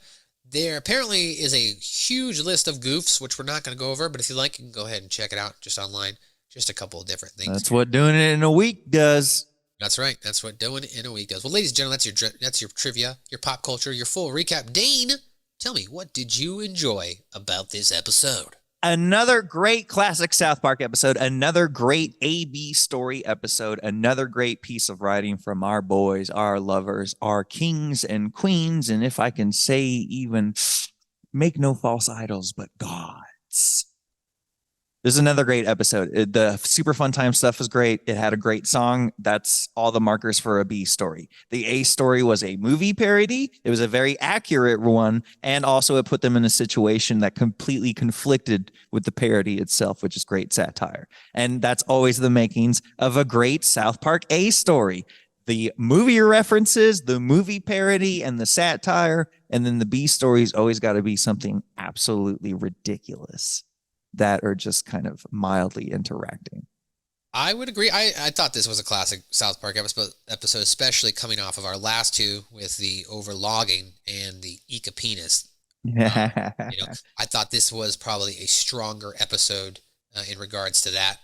There apparently is a huge list of goofs, which we're not going to go over, but if you like, you can go ahead and check it out just online. Just a couple of different things. That's what doing it in a week does. That's right. That's what doing it in a week does. Well, ladies and gentlemen, that's your trivia, your pop culture, your full recap. Dane, tell me, what did you enjoy about this episode? Another great classic South Park episode, another great AB story episode, another great piece of writing from our boys, our lovers, our kings and queens, and if I can say even make no false idols, but gods. This is another great episode. The Super Phun Tyme stuff was great. It had a great song. That's all the markers for a B story. The A story was a movie parody. It was a very accurate one. And also it put them in a situation that completely conflicted with the parody itself, which is great satire. And that's always the makings of a great South Park A story. The movie references, the movie parody, and the satire. And then the B story's always got to be something absolutely ridiculous that are just kind of mildly interacting. I would agree. I thought this was a classic South Park episode, especially coming off of our last two with the overlogging and the Ika penis. I thought this was probably a stronger episode in regards to that,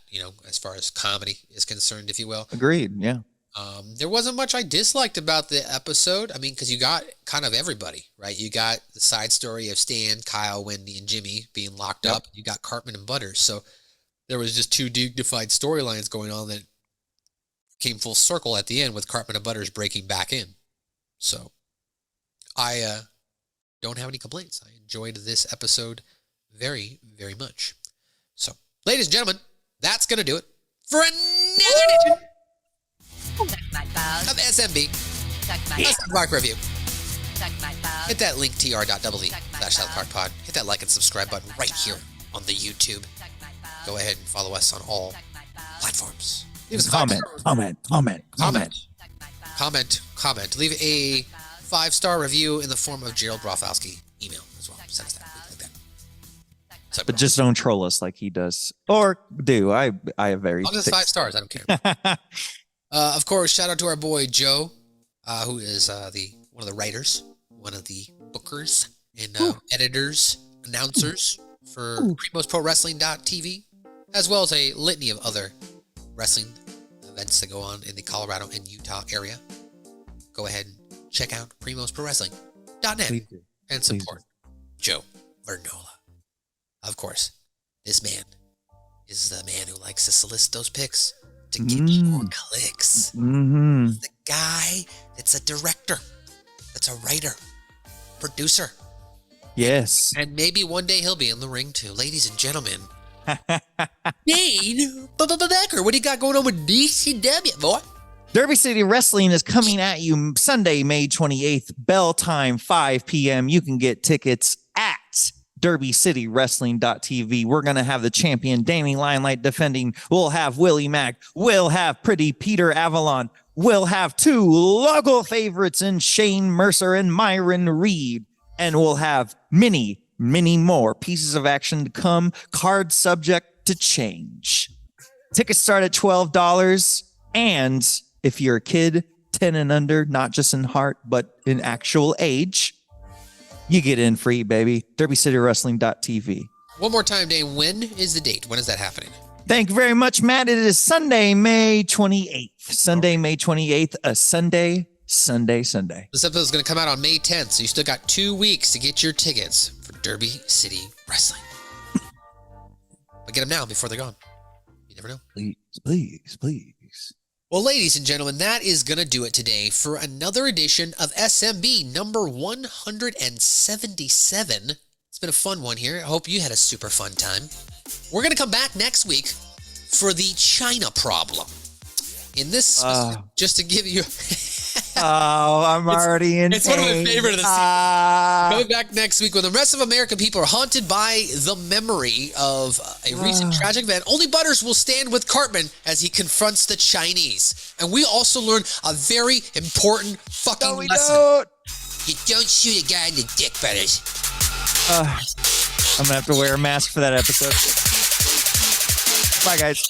as far as comedy is concerned, if you will. Agreed, yeah. There wasn't much I disliked about the episode. I mean, because you got kind of everybody, right? You got the side story of Stan, Kyle, Wendy, and Jimmy being locked up. You got Cartman and Butters. So there was just two dignified storylines going on that came full circle at the end with Cartman and Butters breaking back in. So I don't have any complaints. I enjoyed this episode very, very much. So, ladies and gentlemen, that's going to do it for another edition of SMB, SouthPark Review. Hit that linktr.ee/SouthParkPod. Hit that like and subscribe button right here on the YouTube. Go ahead and follow us on all platforms. Leave us a comment. Leave a 5-star review in the form of Gerald Brofowski email as well. Send us that. Like that. So, but just don't troll us like he does. Or do. I have very... I'll just 5 stars. I don't care. Of course, shout out to our boy Joe, who is one of the writers, one of the bookers and editors, announcers for PrimosProWrestling.tv, as well as a litany of other wrestling events that go on in the Colorado and Utah area. Go ahead and check out PrimosProWrestling.net and support Joe Vernola. Of course, this man is the man who likes to solicit those picks to get you more clicks. The guy that's a director, that's a writer, producer. Yes. And maybe one day he'll be in the ring too. Ladies and gentlemen, Dane Becker, what do you got going on with DCW, boy? Derby City Wrestling is coming at you Sunday, May 28th, bell time, 5 p.m. You can get tickets at DerbyCityWrestling.tv. We're going to have the champion Dane Limelight defending. We'll have Willie Mack. We'll have Pretty Peter Avalon. We'll have 2 local favorites in Shane Mercer and Myron Reed. And we'll have many more pieces of action to come. Card subject to change. Tickets start at $12. And if you're a kid, 10 and under, not just in heart, but in actual age, you get in free, baby. DerbyCityWrestling.tv. One more time, Dane. When is the date? When is that happening? Thank you very much, Matt. It is Sunday, May 28th. Sunday, May 28th. A Sunday. This episode is going to come out on May 10th, so you still got 2 weeks to get your tickets for Derby City Wrestling. But get them now before they're gone. You never know. Please. Well, ladies and gentlemen, that is going to do it today for another edition of SMB number 177. It's been a fun one here. I hope you had a super fun time. We're going to come back next week for the China problem. In this, just to give you... I'm already in It's pain. One of my favorite of the season. Coming back next week when the rest of American people are haunted by the memory of a recent tragic event. Only Butters will stand with Cartman as he confronts the Chinese. And we also learn a very important fucking lesson. You don't shoot a guy in the dick, Butters. I'm gonna have to wear a mask for that episode. Bye, guys.